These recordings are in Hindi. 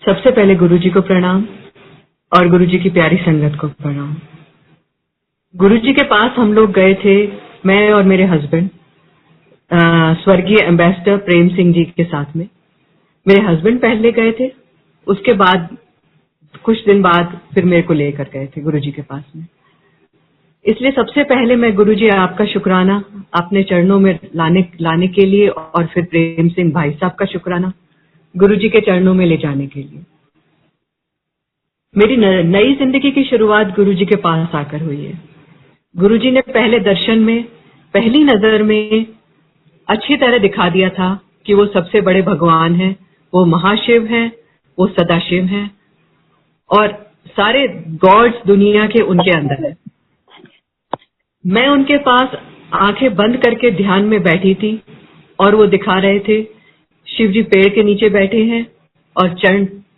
सबसे पहले गुरुजी को प्रणाम और गुरुजी की प्यारी संगत को प्रणाम। गुरुजी के पास हम लोग गए थे, मैं और मेरे हस्बैंड, स्वर्गीय एम्बेसडर प्रेम सिंह जी के साथ में। मेरे हस्बैंड पहले गए थे, उसके बाद कुछ दिन बाद फिर मेरे को लेकर गए थे गुरुजी के पास में। इसलिए सबसे पहले मैं गुरुजी आपका शुक्राना अपने चरणों में लाने के लिए, और फिर प्रेम सिंह भाई साहब का शुक्राना गुरुजी के चरणों में ले जाने के लिए। मेरी नई जिंदगी की शुरुआत गुरुजी के पास आकर हुई है। गुरुजी ने पहले दर्शन में, पहली नजर में अच्छी तरह दिखा दिया था कि वो सबसे बड़े भगवान हैं, वो महाशिव हैं, वो सदाशिव हैं और सारे गॉड्स दुनिया के उनके अंदर है। मैं उनके पास आंखें बंद करके ध्यान में बैठी थी और वो दिखा रहे थे शिव जी पेड़ के नीचे बैठे हैं और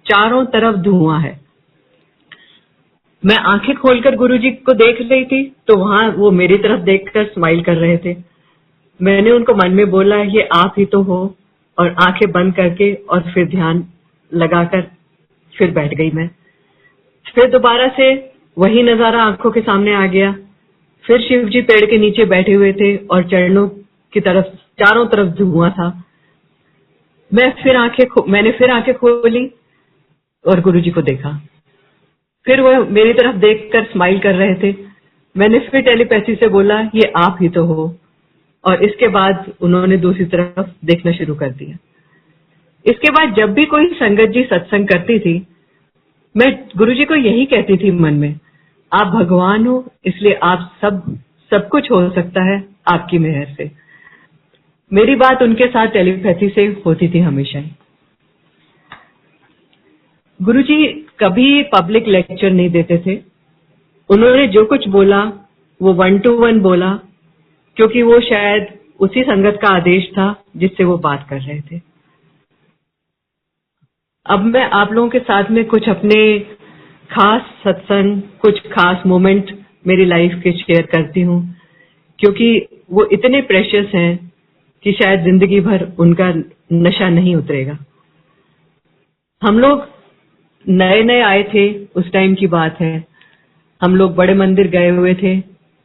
चारों तरफ धुआं है। मैं आंखें खोलकर गुरुजी को देख रही थी तो वहां वो मेरी तरफ देखकर स्माइल कर रहे थे। मैंने उनको मन में बोला, ये आप ही तो हो, और आंखें बंद करके और फिर ध्यान लगाकर फिर बैठ गई मैं। फिर दोबारा से वही नजारा आंखों के सामने आ गया। फिर शिव जी पेड़ के नीचे बैठे हुए थे और चरणों की तरफ चारों तरफ धुआं था। मैंने फिर आंखें खोली और गुरुजी को देखा। फिर वो मेरी तरफ देखकर स्माइल कर रहे थे। मैंने फिर टेलीपैथी से बोला, ये आप ही तो हो, और इसके बाद उन्होंने दूसरी तरफ देखना शुरू कर दिया। इसके बाद जब भी कोई संगत जी सत्संग करती थी, मैं गुरुजी को यही कहती थी मन में, आप भगवान हो, इसलिए आप सब कुछ हो सकता है आपकी मेहर से। मेरी बात उनके साथ टेलीपैथी से होती थी हमेशा ही। गुरुजी कभी पब्लिक लेक्चर नहीं देते थे। उन्होंने जो कुछ बोला वो 1 to 1 बोला, क्योंकि वो शायद उसी संगत का आदेश था जिससे वो बात कर रहे थे। अब मैं आप लोगों के साथ में कुछ अपने खास सत्संग, कुछ खास मोमेंट मेरी लाइफ के शेयर करती हूँ, क्योंकि वो इतने प्रेशियस हैं कि शायद जिंदगी भर उनका नशा नहीं उतरेगा। हम लोग नए नए आए थे, उस टाइम की बात है। हम लोग बड़े मंदिर गए हुए थे।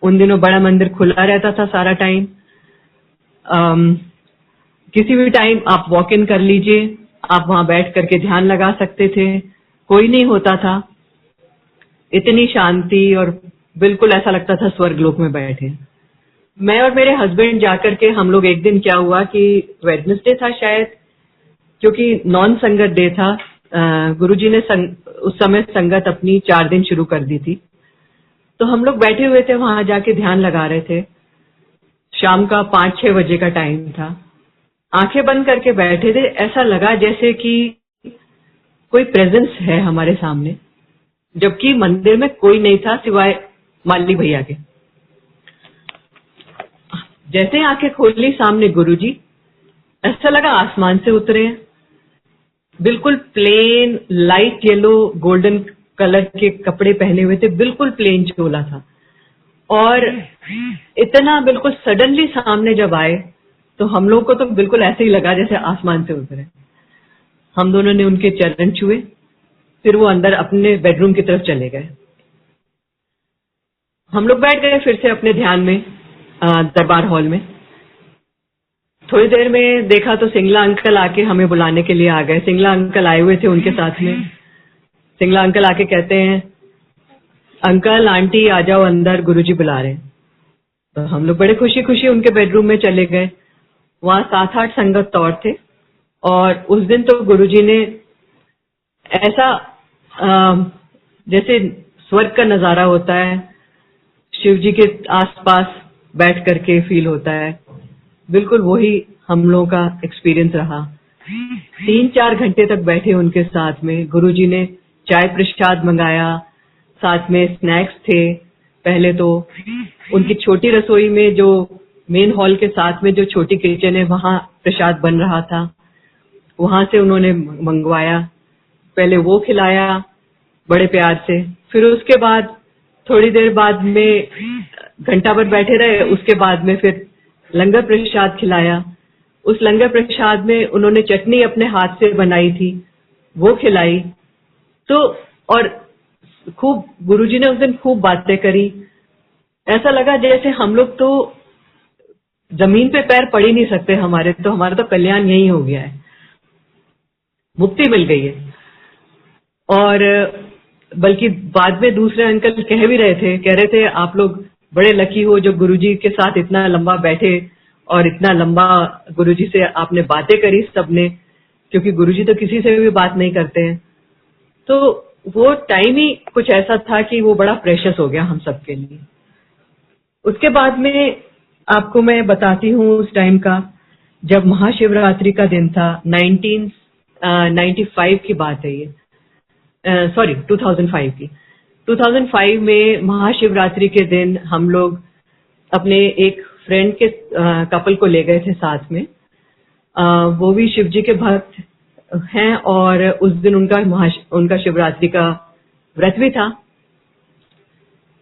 उन दिनों बड़ा मंदिर खुला रहता था सारा टाइम। किसी भी टाइम आप वॉक इन कर लीजिए, आप वहां बैठ करके ध्यान लगा सकते थे, कोई नहीं होता था। इतनी शांति और बिल्कुल ऐसा लगता था स्वर्गलोक में बैठे। मैं और मेरे हस्बैंड जाकर के हम लोग, एक दिन क्या हुआ कि वेडनेसडे था शायद, क्योंकि नॉन संगत डे था। गुरुजी ने उस समय संगत अपनी 4 दिन शुरू कर दी थी। तो हम लोग बैठे हुए थे, वहां जाके ध्यान लगा रहे थे। शाम का 5-6 बजे का टाइम था। आंखें बंद करके बैठे थे। ऐसा लगा जैसे कि कोई प्रेजेंस है हमारे सामने, जबकि मंदिर में कोई नहीं था सिवाय माली भैया के। जैसे आंखें खोली, सामने गुरुजी, ऐसा लगा आसमान से उतरे हैं। बिल्कुल plain light yellow golden colour के कपड़े पहने हुए थे, बिल्कुल प्लेन चोला था। और इतना बिल्कुल सडनली सामने जब आए तो हम लोग को तो बिल्कुल ऐसे ही लगा जैसे आसमान से उतरे। हम दोनों ने उनके चरण छुए, फिर वो अंदर अपने बेडरूम की तरफ चले गए। हम लोग बैठ गए फिर से अपने ध्यान में दरबार हॉल में। थोड़ी देर में देखा तो सिंगला अंकल आके हमें बुलाने के लिए आ गए। सिंगला अंकल आए हुए थे उनके साथ में। सिंगला अंकल आके कहते हैं, अंकल आंटी आ जाओ अंदर, गुरुजी बुला रहे हैं। तो हम लोग बड़े खुशी खुशी उनके बेडरूम में चले गए। वहां 7-8 संगत और थे। और उस दिन तो गुरुजी ने ऐसा जैसे स्वर्ग का नजारा होता है, शिव जी के आसपास बैठ करके फील होता है, बिल्कुल वही हम लोगों का एक्सपीरियंस रहा। 3-4 घंटे तक बैठे उनके साथ में। गुरुजी ने चाय प्रसाद मंगाया, साथ में स्नैक्स थे। पहले तो उनकी छोटी रसोई में, जो मेन हॉल के साथ में जो छोटी किचन है, वहां प्रसाद बन रहा था, वहां से उन्होंने मंगवाया। पहले वो खिलाया बड़े प्यार से। फिर उसके बाद थोड़ी देर बाद में घंटा भर बैठे रहे। उसके बाद में फिर लंगर प्रसाद खिलाया। उस लंगर प्रसाद में उन्होंने चटनी अपने हाथ से बनाई थी, वो खिलाई। तो और खूब गुरुजी ने उस दिन खूब बातें करी। ऐसा लगा जैसे हम लोग तो जमीन पे पैर पड़ ही नहीं सकते, हमारा तो कल्याण यही हो गया है, मुक्ति मिल गई है। और बल्कि बाद में दूसरे अंकल कह भी रहे थे, कह रहे थे आप लोग बड़े लकी हो जो गुरुजी के साथ इतना लंबा बैठे और इतना लंबा गुरुजी से आपने बातें करी सबने, क्योंकि गुरुजी तो किसी से भी बात नहीं करते हैं। तो वो टाइम ही कुछ ऐसा था कि वो बड़ा प्रेशियस हो गया हम सबके लिए। उसके बाद में आपको मैं बताती हूँ उस टाइम का, जब महाशिवरात्रि का दिन था, 1995 की बात है ये, सॉरी 2005 की। 2005 में महाशिवरात्रि के दिन हम लोग अपने एक फ्रेंड के कपल को ले गए थे साथ में। वो भी शिव जी के भक्त हैं और उस दिन उनका शिवरात्रि का व्रत भी था।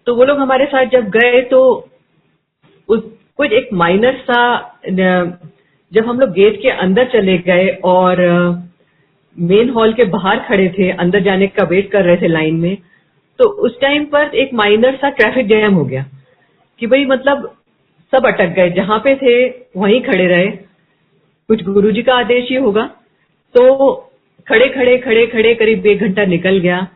तो वो लोग हमारे साथ जब गए तो कुछ एक माइनर सा, जब हम लोग गेट के अंदर चले गए और मेन हॉल के बाहर खड़े थे, अंदर जाने का वेट कर रहे थे लाइन में, तो उस टाइम पर एक माइनर सा ट्रैफिक जैम हो गया कि भाई मतलब सब अटक गए, जहां पे थे वहीं खड़े रहे। कुछ गुरुजी का आदेश ही होगा। तो खड़े खड़े करीब 1 घंटा निकल गया।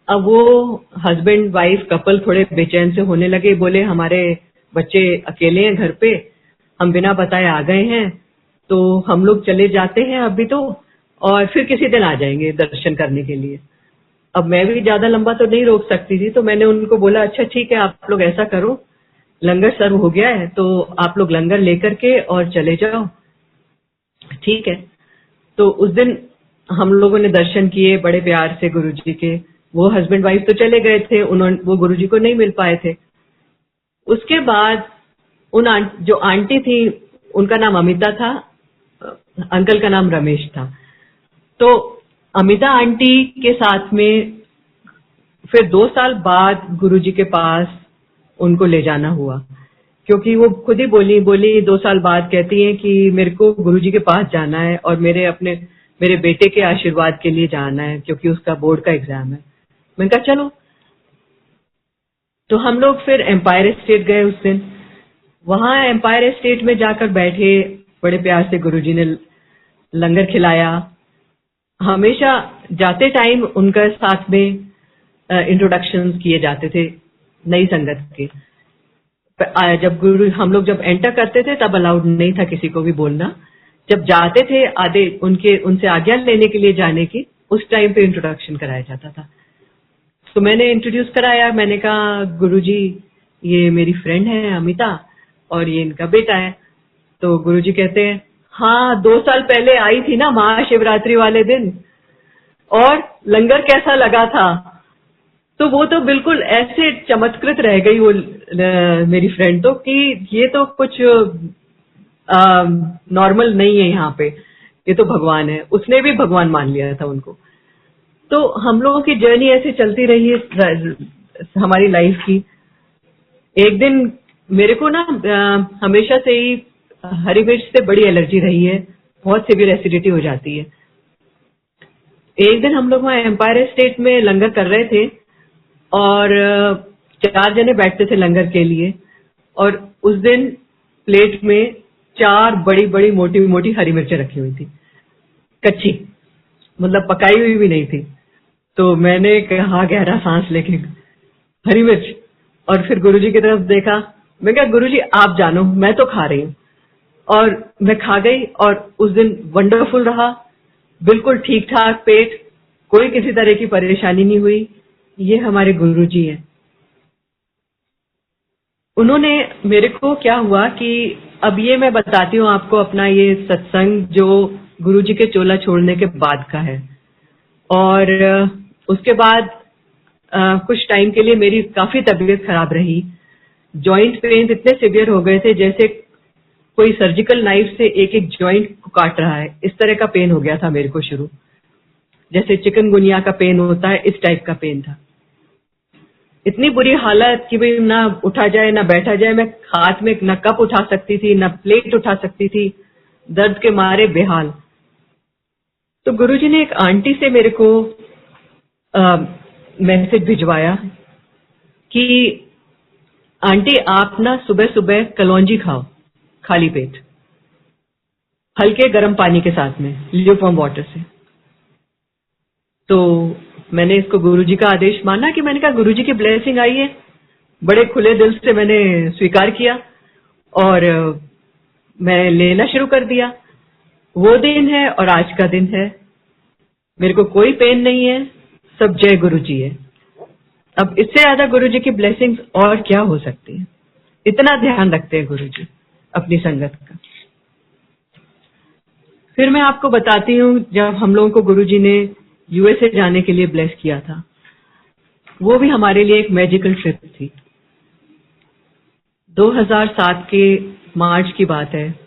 अब वो हस्बैंड वाइफ कपल थोड़े बेचैन से होने लगे, बोले हमारे बच्चे अकेले हैं घर पे, हम बिना बताए आ गए हैं, तो हम लोग चले जाते हैं अभी तो, और फिर किसी दिन आ जाएंगे दर्शन करने के लिए। अब मैं भी ज्यादा लंबा तो नहीं रोक सकती थी, तो मैंने उनको बोला अच्छा ठीक है, आप लोग ऐसा करो, लंगर सर्व हो गया है तो आप लोग लंगर लेकर के और चले जाओ। ठीक है। तो उस दिन हम लोगों ने दर्शन किए बड़े प्यार से गुरुजी के। वो हस्बैंड वाइफ तो चले गए थे, वो गुरुजी को नहीं मिल पाए थे। उसके बाद जो आंटी थी, उनका नाम अमिता था, अंकल का नाम रमेश था। तो अमिता आंटी के साथ में फिर 2 साल बाद गुरुजी के पास उनको ले जाना हुआ, क्योंकि वो खुद ही बोली 2 साल बाद कहती हैं कि मेरे को गुरुजी के पास जाना है और मेरे बेटे के आशीर्वाद के लिए जाना है, क्योंकि उसका बोर्ड का एग्जाम है। मैंने कहा चलो। तो हम लोग फिर एम्पायर स्टेट गए उस दिन। वहां एम्पायर स्टेट में जाकर बैठे, बड़े प्यार से गुरुजी ने लंगर खिलाया। हमेशा जाते टाइम उनका साथ में इंट्रोडक्शन किए जाते थे नई संगत के। हम लोग जब एंटर करते थे तब अलाउड नहीं था किसी को भी बोलना। जब जाते थे उनसे आज्ञा लेने के लिए जाने की, उस टाइम पे इंट्रोडक्शन कराया जाता था। तो मैंने इंट्रोड्यूस कराया, मैंने कहा गुरुजी ये मेरी फ्रेंड है अमिता और ये इनका बेटा है। तो गुरुजी कहते हैं हाँ 2 साल पहले आई थी ना महाशिवरात्रि वाले दिन, और लंगर कैसा लगा था। तो वो तो बिल्कुल ऐसे चमत्कृत रह गई वो मेरी फ्रेंड तो, कि ये तो कुछ नॉर्मल नहीं है यहाँ पे, ये तो भगवान है। उसने भी भगवान मान लिया था उनको। तो हम लोगों की जर्नी ऐसे चलती रही है हमारी लाइफ की। एक दिन मेरे को ना हमेशा से ही हरी मिर्च से बड़ी एलर्जी रही है, बहुत सीवियर एसिडिटी हो जाती है। एक दिन हम लोग वहां एम्पायर स्टेट में लंगर कर रहे थे और 4 जने बैठते थे लंगर के लिए, और उस दिन प्लेट में 4 बड़ी बड़ी मोटी मोटी हरी मिर्चें रखी हुई थी, कच्ची, मतलब पकाई हुई भी नहीं थी। तो मैंने कहा गहरा सांस लेके हरी मिर्च, और फिर गुरुजी की तरफ देखा। मैं कहा गुरुजी आप जानो, मैं तो खा रही हूँ। और मैं खा गई और उस दिन वंडरफुल रहा, बिल्कुल ठीक ठाक पेट, कोई किसी तरह की परेशानी नहीं हुई। ये हमारे गुरुजी हैं। उन्होंने मेरे को क्या हुआ कि अब ये मैं बताती हूँ आपको अपना ये सत्संग जो गुरुजी के चोला छोड़ने के बाद का है। और उसके बाद कुछ टाइम के लिए मेरी काफी तबीयत खराब रही। जॉइंट पेन इतने सिवियर हो गए थे जैसे कोई सर्जिकल नाइफ से एक एक जॉइंट को काट रहा है, इस तरह का पेन हो गया था मेरे को शुरू, जैसे चिकनगुनिया का पेन होता है, इस टाइप का पेन था। इतनी बुरी हालत कि भाई ना उठा जाए ना बैठा जाए। मैं हाथ में न कप उठा सकती थी, न प्लेट उठा सकती थी, दर्द के मारे बेहाल। तो गुरुजी ने एक आंटी से मेरे को मैसेज भिजवाया कि आंटी आप ना सुबह सुबह कलौंजी खाओ खाली पेट, हल्के गर्म पानी के साथ में, ल्यूकवार्म वाटर से। तो मैंने इसको गुरुजी का आदेश माना कि मैंने कहा गुरुजी की ब्लेसिंग आई है, बड़े खुले दिल से मैंने स्वीकार किया और मैं लेना शुरू कर दिया। वो दिन है और आज का दिन है, मेरे को कोई पेन नहीं है, सब जय गुरुजी है। अब इससे ज्यादा गुरुजी की ब्लेसिंग्स और क्या हो सकती है, इतना ध्यान रखते हैं गुरुजी अपनी संगत का। फिर मैं आपको बताती हूँ, जब हम लोगों को गुरुजी ने यूएसए जाने के लिए ब्लेस किया था, वो भी हमारे लिए एक मैजिकल ट्रिप थी। 2007 के मार्च की बात है।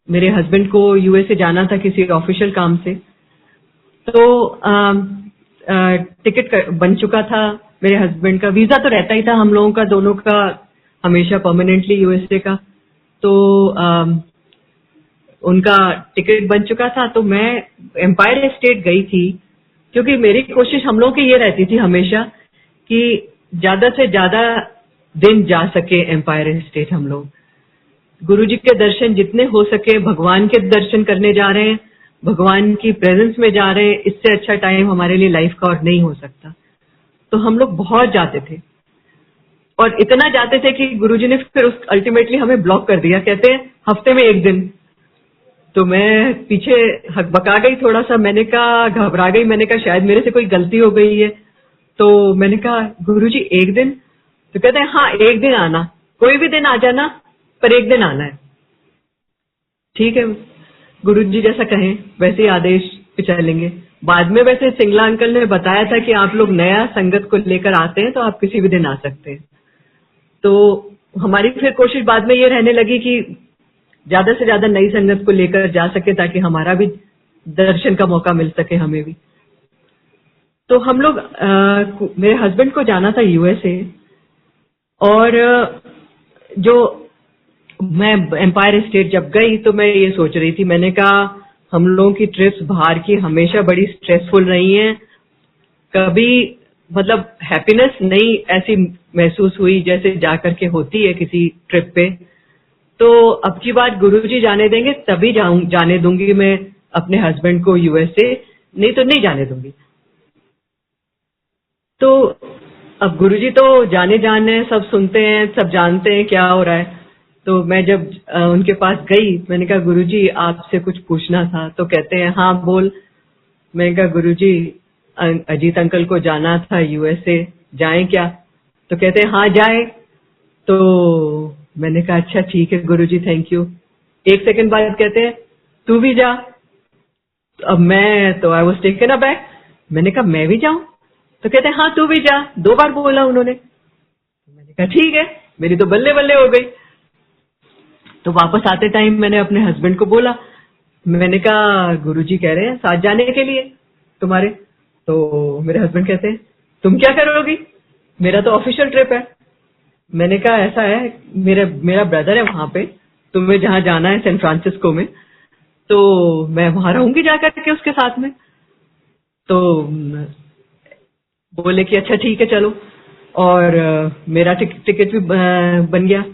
मेरे हस्बैंड को यूएसए जाना था किसी ऑफिशियल काम से, तो टिकट बन चुका था मेरे हस्बैंड का। वीजा तो रहता ही था हम लोगों का, दोनों का हमेशा परमानेंटली यूएसए का। तो उनका टिकट बन चुका था, तो मैं एम्पायर स्टेट गई थी, क्योंकि मेरी कोशिश हम लोगों की ये रहती थी हमेशा कि ज्यादा से ज्यादा दिन जा सके एम्पायर स्टेट। हम लोग गुरुजी के दर्शन जितने हो सके, भगवान के दर्शन करने जा रहे हैं, भगवान की प्रेजेंस में जा रहे हैं, इससे अच्छा टाइम हमारे लिए लाइफ का और नहीं हो सकता। तो हम लोग बहुत जाते थे और इतना जाते थे कि गुरुजी ने फिर उस अल्टीमेटली हमें ब्लॉक कर दिया, कहते हैं हफ्ते में एक दिन। तो मैं पीछे हकबका गई थोड़ा सा, मैंने कहा घबरा गई, मैंने कहा शायद मेरे से कोई गलती हो गई है। तो मैंने कहा गुरुजी एक दिन? तो कहते हैं हाँ एक दिन आना, कोई भी दिन आ जाना, पर एक दिन आना है। ठीक है, गुरुजी जैसा कहें वैसे ही आदेश पे चलेंगे। बाद में वैसे सिंगला अंकल ने बताया था कि आप लोग नया संगत को लेकर आते हैं तो आप किसी भी दिन आ सकते हैं। तो हमारी फिर कोशिश बाद में ये रहने लगी कि ज्यादा से ज्यादा नई संगत को लेकर जा सके, ताकि हमारा भी दर्शन का मौका मिल सके हमें भी। तो हम लोग मेरे हस्बैंड को जाना था यूएसए, और जो मैं एम्पायर स्टेट जब गई तो मैं ये सोच रही थी, मैंने कहा हम लोगों की ट्रिप्स बाहर की हमेशा बड़ी स्ट्रेसफुल रही हैं, कभी मतलब हैप्पीनेस नहीं ऐसी महसूस हुई जैसे जाकर के होती है किसी ट्रिप पे। तो अब की बार गुरुजी जाने देंगे तभी जाने दूंगी मैं अपने हस्बैंड को यूएसए, नहीं तो नहीं जाने दूंगी। तो अब गुरुजी तो जाने हैं, सब सुनते हैं, सब जानते हैं क्या हो रहा है। तो मैं जब उनके पास गई, मैंने कहा गुरुजी आपसे कुछ पूछना था। तो कहते हैं हाँ बोल। मैंने कहा गुरुजी अजीत अंकल को जाना था यूएसए, जाएं क्या? तो कहते हैं हाँ जाए। तो मैंने कहा अच्छा ठीक है गुरुजी, थैंक यू। एक सेकंड बाद कहते हैं तू भी जा। अब मैं तो आई वाज टेकन अबैक, मैंने कहा मैं भी जाऊं? तो कहते हैं हाँ तू भी जा, 2 बार बोला उन्होंने। मैंने कहा ठीक है, मेरी तो बल्ले बल्ले हो गई। तो वापस आते टाइम मैंने अपने हस्बैंड को बोला, मैंने कहा गुरुजी कह रहे हैं साथ जाने के लिए तुम्हारे। तो मेरे हस्बैंड कहते हैं तुम क्या करोगी, मेरा तो ऑफिशियल ट्रिप है। मैंने कहा ऐसा है, मेरा ब्रदर है वहां पे, तुम्हें जहां जाना है सैन फ्रांसिस्को में, तो मैं वहां रहूंगी जाकर के उसके साथ में। तो बोले कि अच्छा ठीक है चलो, और मेरा टिकट भी बन गया।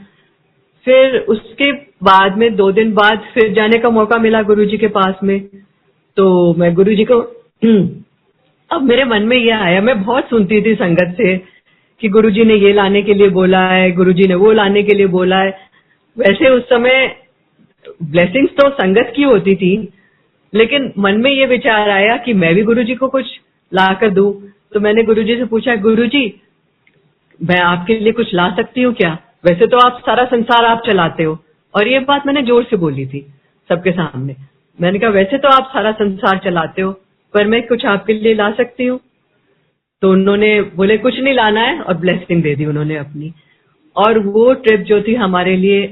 फिर उसके बाद में 2 दिन बाद फिर जाने का मौका मिला गुरुजी के पास में। तो मैं गुरुजी को अब मेरे मन में यह आया, मैं बहुत सुनती थी संगत से कि गुरुजी ने ये लाने के लिए बोला है, गुरुजी ने वो लाने के लिए बोला है। वैसे उस समय ब्लेसिंग्स तो संगत की होती थी, लेकिन मन में ये विचार आया कि मैं भी गुरुजी को कुछ ला कर दूं। तो मैंने गुरुजी से पूछा गुरुजी मैं आपके लिए कुछ ला सकती हूँ क्या? वैसे तो आप सारा संसार आप चलाते हो, और ये बात मैंने जोर से बोली थी सबके सामने। मैंने कहा वैसे तो आप सारा संसार चलाते हो, पर मैं कुछ आपके लिए ला सकती हूँ? तो उन्होंने बोले कुछ नहीं लाना है, और ब्लेसिंग दे दी उन्होंने अपनी। और वो ट्रिप जो थी हमारे लिए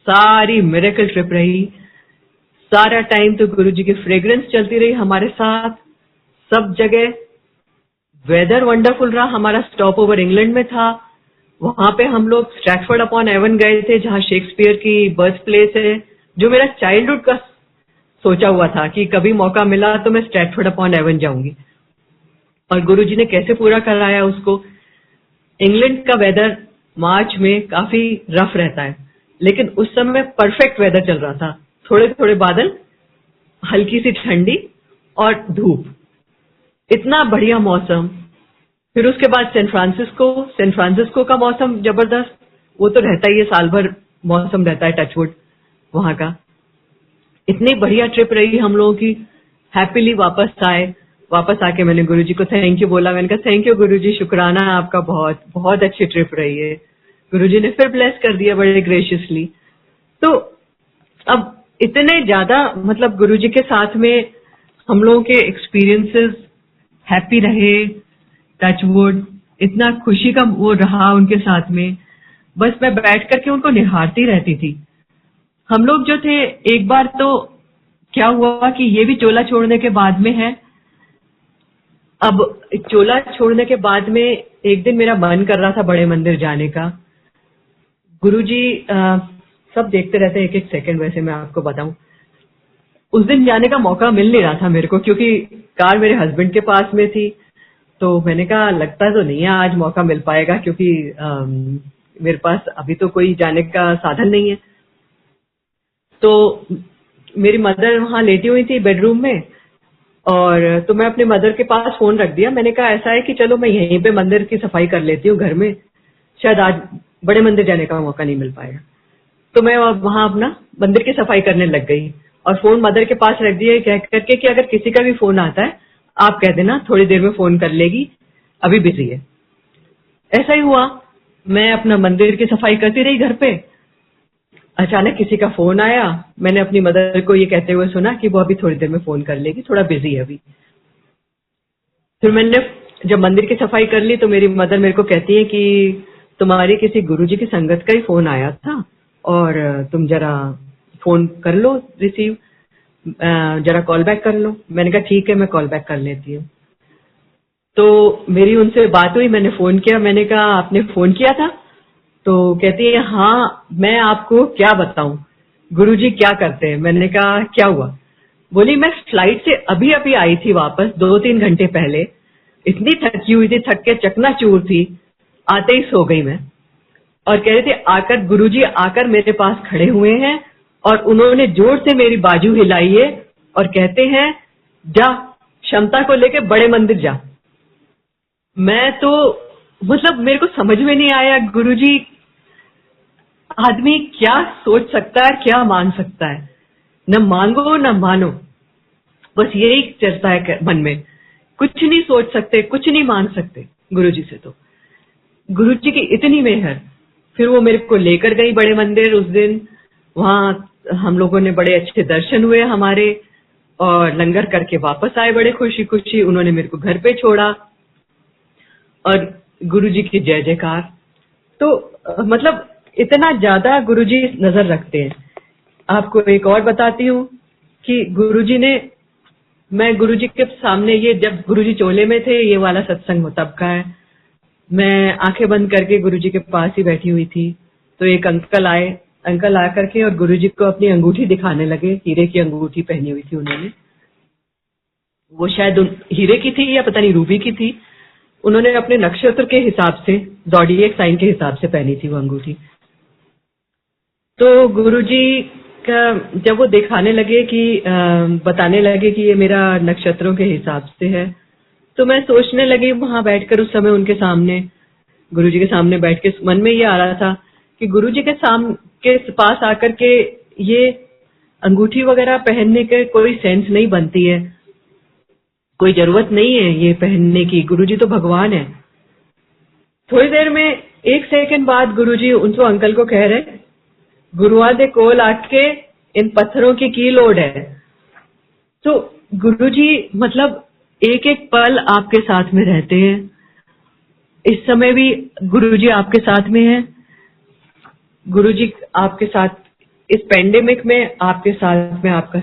सारी मिरेकल ट्रिप रही। सारा टाइम तो गुरुजी की फ्रेग्रेंस चलती रही हमारे साथ, सब जगह वेदर वंडरफुल रहा। हमारा स्टॉप ओवर इंग्लैंड में था, वहां पे हम लोग स्ट्रैटफोर्ड अपॉन एवन गए थे, जहां शेक्सपियर की बर्थ प्लेस है, जो मेरा चाइल्डहुड का सोचा हुआ था कि कभी मौका मिला तो मैं स्ट्रैटफोर्ड अपॉन एवन जाऊंगी, और गुरुजी ने कैसे पूरा कराया उसको। इंग्लैंड का वेदर मार्च में काफी रफ रहता है, लेकिन उस समय परफेक्ट वेदर चल रहा था, थोड़े थोड़े बादल, हल्की सी ठंडी और धूप, इतना बढ़िया मौसम। फिर उसके बाद सैन फ्रांसिस्को का मौसम जबरदस्त, वो तो रहता ही है, साल भर मौसम रहता है टचवुड वहां का। इतनी बढ़िया ट्रिप रही हम लोगों की, हैप्पीली वापस आए। वापस आके मैंने गुरुजी को थैंक यू बोला, मैंने कहा थैंक यू गुरुजी, शुक्राना आपका, बहुत बहुत अच्छी ट्रिप रही है। गुरुजी ने फिर ब्लेस कर दिया बड़े ग्रेशियसली। तो अब इतने ज्यादा मतलब गुरुजी के साथ में हम लोगों के एक्सपीरियंसेस हैप्पी रहे, टचवुड, इतना खुशी का वो रहा उनके साथ में, बस मैं बैठ करके उनको निहारती रहती थी। हम लोग जो थे, एक बार तो क्या हुआ कि ये भी चोला छोड़ने के बाद में है। अब चोला छोड़ने के बाद में एक दिन मेरा मन कर रहा था बड़े मंदिर जाने का। गुरुजी सब देखते रहते हैं एक एक सेकंड, वैसे मैं आपको बताऊं, उस दिन जाने का मौका मिल नहीं रहा था मेरे को, क्योंकि कार मेरे हस्बैंड के पास में थी। तो मैंने कहा लगता तो नहीं है आज मौका मिल पाएगा, क्योंकि मेरे पास अभी तो कोई जाने का साधन नहीं है। तो मेरी मदर वहां लेटी हुई थी बेडरूम में, और तो मैं अपने मदर के पास फोन रख दिया। मैंने कहा ऐसा है कि चलो मैं यहीं पे मंदिर की सफाई कर लेती हूँ घर में, शायद आज बड़े मंदिर जाने का मौका नहीं मिल पाएगा। तो मैं वहां अपना मंदिर की सफाई करने लग गई, और फोन मदर के पास रख दिया कह करके कि अगर किसी का भी फोन आता है आप कह देना थोड़ी देर में फोन कर लेगी, अभी बिजी है। ऐसा ही हुआ, मैं अपना मंदिर की सफाई करती रही घर पे। अचानक किसी का फोन आया, मैंने अपनी मदर को ये कहते हुए सुना कि वो अभी थोड़ी देर में फोन कर लेगी, थोड़ा बिजी है अभी। फिर मैंने जब मंदिर की सफाई कर ली तो मेरी मदर मेरे को कहती है कि तुम्हारी किसी गुरुजी की संगत का ही फोन आया था, और तुम जरा फोन कर लो रिसीव, जरा कॉल बैक कर लो। मैंने कहा ठीक है, मैं कॉल बैक कर लेती हूँ। तो मेरी उनसे बात हुई, मैंने फोन किया, मैंने कहा आपने फोन किया था? तो कहती है हाँ, मैं आपको क्या बताऊं गुरुजी क्या करते हैं। मैंने कहा क्या हुआ? बोली मैं फ्लाइट से अभी अभी आई थी वापस 2-3 घंटे पहले, इतनी थकी हुई थी, थक के चकनाचूर थी, आते ही सो गई मैं। और कह रहे थे आकर गुरुजी आकर मेरे पास खड़े हुए हैं और उन्होंने जोर से मेरी बाजू हिलाई है और कहते हैं जा क्षमता को लेके बड़े मंदिर जा। मैं तो मतलब मेरे को समझ में नहीं आया, गुरुजी आदमी क्या सोच सकता है, क्या मान सकता है, न मांगो न मानो, बस यही चलता है मन में, कुछ नहीं सोच सकते, कुछ नहीं मान सकते गुरुजी से। तो गुरुजी की इतनी मेहर। फिर वो मेरे को लेकर गई बड़े मंदिर उस दिन, वहां हम लोगों ने बड़े अच्छे दर्शन हुए हमारे, और लंगर करके वापस आए बड़े खुशी खुशी। उन्होंने मेरे को घर पे छोड़ा और गुरुजी की जय जयकार। तो मतलब इतना ज्यादा गुरुजी नजर रखते हैं। आपको एक और बताती हूँ कि गुरुजी ने, मैं गुरुजी के सामने, ये जब गुरुजी चोले में थे, ये वाला सत्संग तब का है, मैं आंखें बंद करके गुरुजी के पास ही बैठी हुई थी। तो एक अंकल आए, अंकल आकर के और गुरुजी को अपनी अंगूठी दिखाने लगे, हीरे की अंगूठी पहनी हुई थी उन्होंने, वो शायद हीरे की थी या पता नहीं रूबी की थी। उन्होंने अपने नक्षत्र के हिसाब से, ज़ोडिएक साइन के हिसाब से पहनी थी वो अंगूठी। तो गुरुजी का जब वो दिखाने लगे कि बताने लगे कि ये मेरा नक्षत्रों के हिसाब से है, तो मैं सोचने लगी वहां बैठकर उस समय उनके सामने, गुरुजी के सामने बैठ के मन में ये आ रहा था कि गुरुजी के पास आकर के ये अंगूठी वगैरह पहनने के कोई सेंस नहीं बनती है, कोई जरूरत नहीं है ये पहनने की, गुरुजी तो भगवान है। थोड़ी देर में 1 सेकंड बाद गुरुजी उनसे अंकल को कह रहे, गुरुआ दे कोल आके इन पत्थरों की लोड है। तो गुरुजी मतलब एक एक पल आपके साथ में रहते हैं। इस समय भी गुरुजी आपके साथ में है, गुरुजी आपके साथ इस पेंडेमिक में आपके साथ में, आपका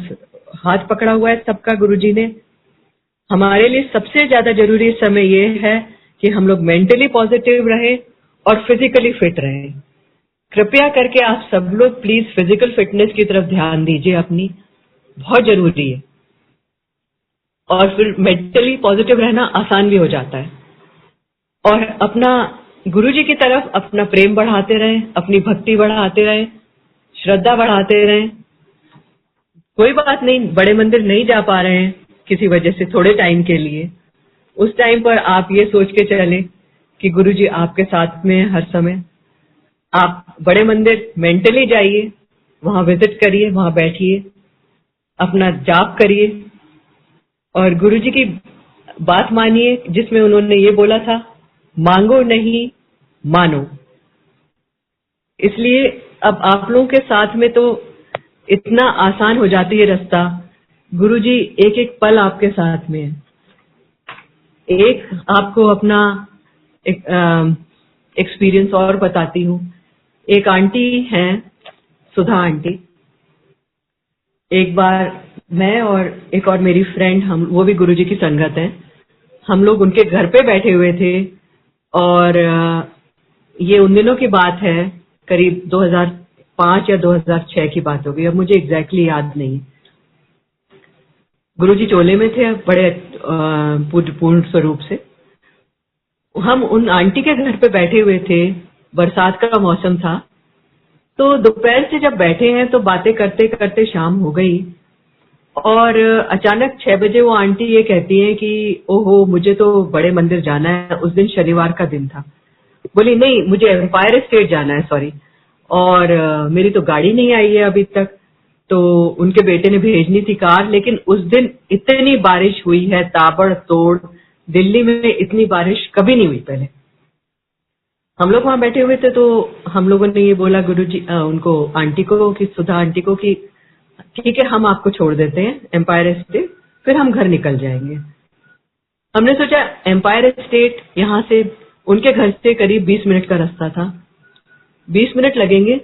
हाथ पकड़ा हुआ है सबका गुरुजी ने। हमारे लिए सबसे ज्यादा जरूरी इस समय ये है कि हम लोग मेंटली पॉजिटिव रहे और फिजिकली फिट रहे। कृपया करके आप सब लोग प्लीज फिजिकल फिटनेस की तरफ ध्यान दीजिए अपनी, बहुत जरूरी है। और फिर मेंटली पॉजिटिव रहना आसान भी हो जाता है। और अपना गुरुजी की तरफ अपना प्रेम बढ़ाते रहें, अपनी भक्ति बढ़ाते रहें, श्रद्धा बढ़ाते रहें। कोई बात नहीं, बड़े मंदिर नहीं जा पा रहे हैं किसी वजह से थोड़े टाइम के लिए, उस टाइम पर आप ये सोच के चलें कि गुरुजी आपके साथ में हर समय। आप बड़े मंदिर मेंटली जाइए, वहां विजिट करिए, वहां बैठिए, अपना जाप करिए और गुरुजी की बात मानिए, जिसमें उन्होंने ये बोला था, मांगो नहीं मानो। इसलिए अब आप लोगों के साथ में तो इतना आसान हो जाती है रास्ता। गुरुजी एक एक पल आपके साथ में है। एक आपको अपना एक्सपीरियंस और बताती हूँ। एक आंटी हैं, सुधा आंटी। एक बार मैं और एक और मेरी फ्रेंड, हम वो भी गुरुजी की संगत है, हम लोग उनके घर पे बैठे हुए थे। और ये उन दिनों की बात है, करीब 2005 या 2006 की बात होगी, अब मुझे एग्जैक्टली याद नहीं। गुरुजी चोले में थे बड़े पूर्ण स्वरूप से। हम उन आंटी के घर पे बैठे हुए थे, बरसात का मौसम था। तो दोपहर से जब बैठे हैं तो बातें करते करते शाम हो गई और अचानक 6 बजे वो आंटी ये कहती हैं कि ओहो, मुझे तो बड़े मंदिर जाना है। उस दिन शनिवार का दिन था। बोली नहीं, मुझे एम्पायर स्टेट जाना है, सॉरी, और मेरी तो गाड़ी नहीं आई है अभी तक। तो उनके बेटे ने भेजनी थी कार, लेकिन उस दिन इतनी बारिश हुई है ताबड़तोड़, दिल्ली में इतनी बारिश कभी नहीं हुई पहले। हम लोग वहां बैठे हुए थे तो हम लोगों ने ये बोला गुरुजी उनको, आंटी को, कि सुधा आंटी को, कि ठीक है हम आपको छोड़ देते हैं एम्पायर स्टेट, फिर हम घर निकल जाएंगे। हमने सोचा एम्पायर स्टेट यहाँ से, उनके घर से करीब 20 मिनट का रास्ता था, 20 मिनट लगेंगे,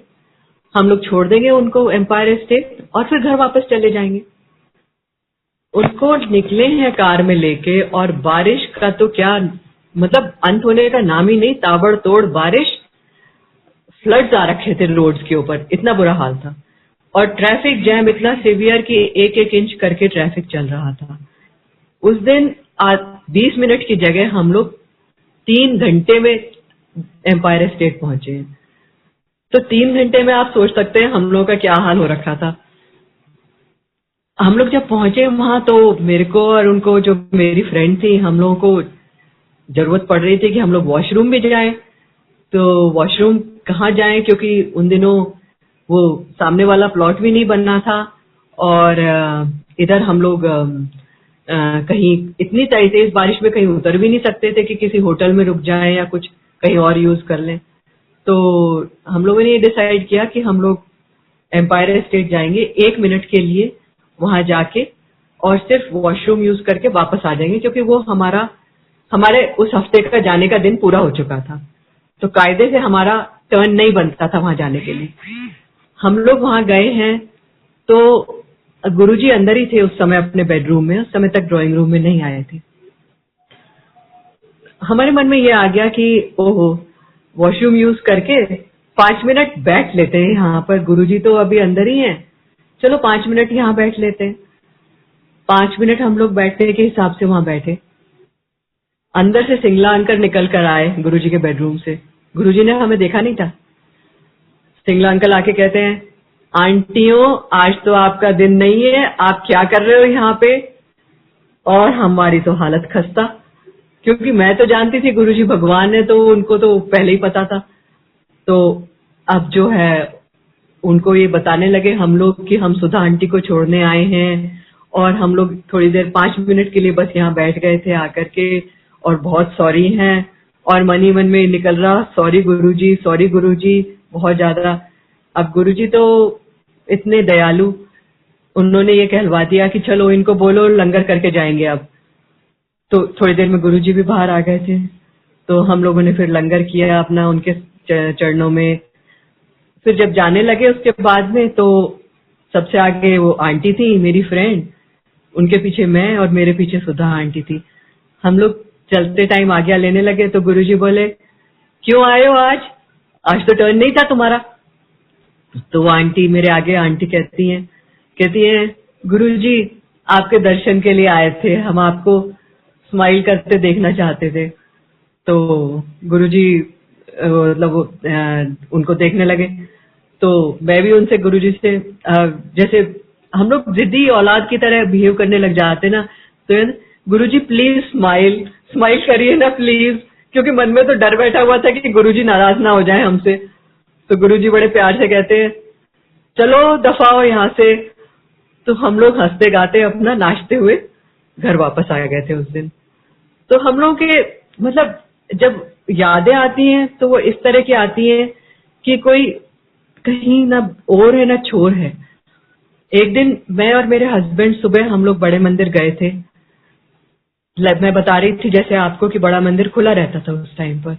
हम लोग छोड़ देंगे उनको एम्पायर स्टेट और फिर घर वापस चले जाएंगे। उनको निकले हैं कार में लेके और बारिश का तो क्या मतलब, अंत होने का नाम ही नहीं, ताबड़तोड़ बारिश, फ्लड्स आ रखे थे रोड्स के ऊपर, इतना बुरा हाल था। और ट्रैफिक जैम इतना सीवियर कि एक एक इंच करके ट्रैफिक चल रहा था। उस दिन 20 मिनट की जगह हम लोग 3 घंटे में एम्पायर स्टेट पहुंचे। तो 3 घंटे में आप सोच सकते हैं हम लोगों का क्या हाल हो रखा था। हम लोग जब पहुंचे वहां तो मेरे को और उनको, जो मेरी फ्रेंड थी, हम लोगों को जरूरत पड़ रही थी कि हम लोग वॉशरूम भी जाएं। तो वॉशरूम कहाँ जाएं, क्योंकि उन दिनों वो सामने वाला प्लॉट भी नहीं बनना था और इधर हम लोग कहीं इतनी तेज बारिश में कहीं उतर भी नहीं सकते थे कि किसी होटल में रुक जाएं या कुछ कहीं और यूज कर लें। तो हम लोगों ने ये डिसाइड किया कि हम लोग एम्पायर स्टेट जाएंगे 1 मिनट के लिए, वहां जाके और सिर्फ वॉशरूम यूज करके वापस आ जाएंगे, क्योंकि वो हमारे उस हफ्ते का जाने का दिन पूरा हो चुका था। तो कायदे से हमारा टर्न नहीं बनता था वहां जाने के लिए। हम लोग वहां गए हैं तो गुरुजी अंदर ही थे उस समय अपने बेडरूम में, उस समय तक ड्राइंग रूम में नहीं आए थे। हमारे मन में ये आ गया कि ओहो, वॉशरूम यूज करके 5 मिनट बैठ लेते हैं यहाँ पर, गुरुजी तो अभी अंदर ही हैं, चलो 5 मिनट यहाँ बैठ लेते हैं। 5 मिनट हम लोग बैठने के हिसाब से वहां बैठे। अंदर से सिंगला अंकल निकल कर आए गुरुजी के बेडरूम से। गुरुजी ने हमें देखा नहीं था। सिंगला अंकल आके कहते हैं, आंटियों आज तो आपका दिन नहीं है, आप क्या कर रहे हो यहाँ पे। और हमारी तो हालत खस्ता, क्योंकि मैं तो जानती थी गुरुजी भगवान है, तो उनको तो पहले ही पता था। तो अब जो है उनको ये बताने लगे हम लोग कि हम सुधा आंटी को छोड़ने आए हैं और हम लोग थोड़ी देर 5 मिनट के लिए बस यहाँ बैठ गए थे आकर के, और बहुत सॉरी हैं। और मन ही मन में निकल रहा, सॉरी गुरुजी बहुत ज्यादा। अब गुरुजी तो इतने दयालु, उन्होंने ये कहलवा दिया कि चलो इनको बोलो लंगर करके जाएंगे अब। तो थोड़ी देर में गुरुजी भी बाहर आ गए थे। तो हम लोगों ने फिर लंगर किया अपना उनके चरणों में। फिर जब जाने लगे उसके बाद में, तो सबसे आगे वो आंटी थी मेरी फ्रेंड, उनके पीछे मैं और मेरे पीछे सुधा आंटी थी। हम लोग चलते टाइम आज्ञा लेने लगे तो गुरुजी बोले, क्यों आए हो आज तो टर्न नहीं था तुम्हारा। तो वो आंटी मेरे आगे आंटी कहती हैं गुरुजी आपके दर्शन के लिए आए थे, हम आपको स्माइल करते देखना चाहते थे। तो गुरुजी मतलब उनको देखने लगे। तो मैं भी उनसे गुरुजी से जैसे हम लोग जिद्दी औलाद की तरह बिहेव करने लग जाते ना, तो गुरुजी प्लीज स्माइल स्माइल करिए ना प्लीज, क्योंकि मन में तो डर बैठा हुआ था कि गुरुजी नाराज ना हो जाए हमसे। तो गुरुजी बड़े प्यार से कहते हैं चलो दफाओ यहाँ से। तो हम लोग हंसते गाते अपना नाचते हुए घर वापस आ गए थे उस दिन। तो हम लोग के मतलब जब यादें आती हैं तो वो इस तरह की आती हैं कि कोई कहीं ना और है ना छोर है। एक दिन मैं और मेरे हस्बैंड सुबह हम लोग बड़े मंदिर गए थे। मैं बता रही थी जैसे आपको कि बड़ा मंदिर खुला रहता था उस टाइम पर।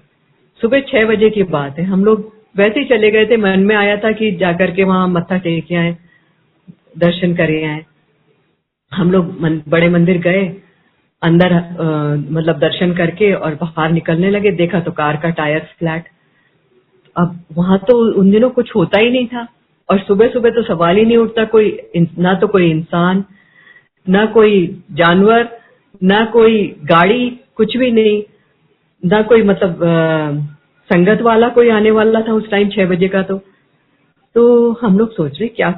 सुबह 6 बजे की बात है, हम लोग वैसे ही चले गए थे। मन में आया था कि जाकर के वहां मत्था टेक आए, दर्शन करे आए। हम लोग बड़े मंदिर गए, अंदर मतलब दर्शन करके और बाहर निकलने लगे, देखा तो कार का टायर फ्लैट। अब वहां तो उन दिनों कुछ होता ही नहीं था, और सुबह सुबह तो सवाल ही नहीं उठता, ना तो कोई इंसान, ना कोई जानवर, ना कोई गाड़ी, कुछ भी नहीं, ना कोई मतलब संगत वाला कोई आने वाला था उस टाइम 6 बजे का। तो हम लोग सोच रहे क्या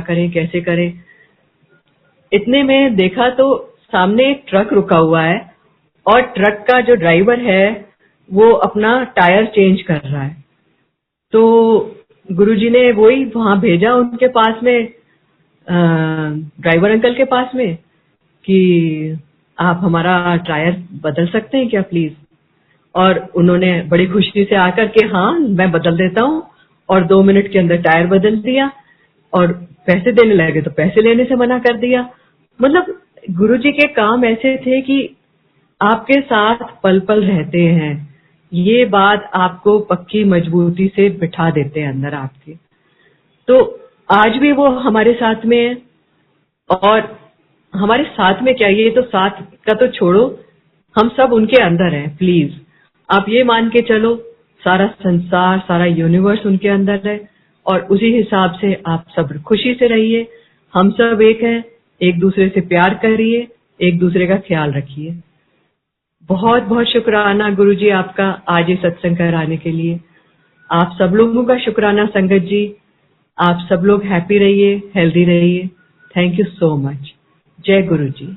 करें कैसे करें। इतने में देखा तो सामने एक ट्रक रुका हुआ है, और ट्रक का जो ड्राइवर है वो अपना टायर चेंज कर रहा है। तो गुरुजी ने वही वहां भेजा उनके पास में, ड्राइवर अंकल के पास में, कि आप हमारा टायर बदल सकते हैं क्या प्लीज। और उन्होंने बड़ी खुशी से आकर के हाँ मैं बदल देता हूँ, और 2 मिनट के अंदर टायर बदल दिया। और पैसे देने लगे तो पैसे लेने से मना कर दिया। मतलब गुरुजी के काम ऐसे थे कि आपके साथ पल पल रहते हैं, ये बात आपको पक्की मजबूती से बिठा देते हैं अंदर आपके। तो आज भी वो हमारे साथ में है। और हमारे साथ में क्या, ये तो साथ का तो छोड़ो, हम सब उनके अंदर हैं। प्लीज आप ये मान के चलो, सारा संसार सारा यूनिवर्स उनके अंदर है, और उसी हिसाब से आप सब खुशी से रहिए। हम सब एक हैं, एक दूसरे से प्यार करिए, एक दूसरे का ख्याल रखिए। बहुत बहुत शुक्राना गुरुजी आपका आज ये सत्संग कराने के लिए। आप सब लोगों का शुक्राना संगत जी। आप सब लोग हैप्पी रहिए, हेल्दी रहिए। Thank you so much. जय गुरुजी।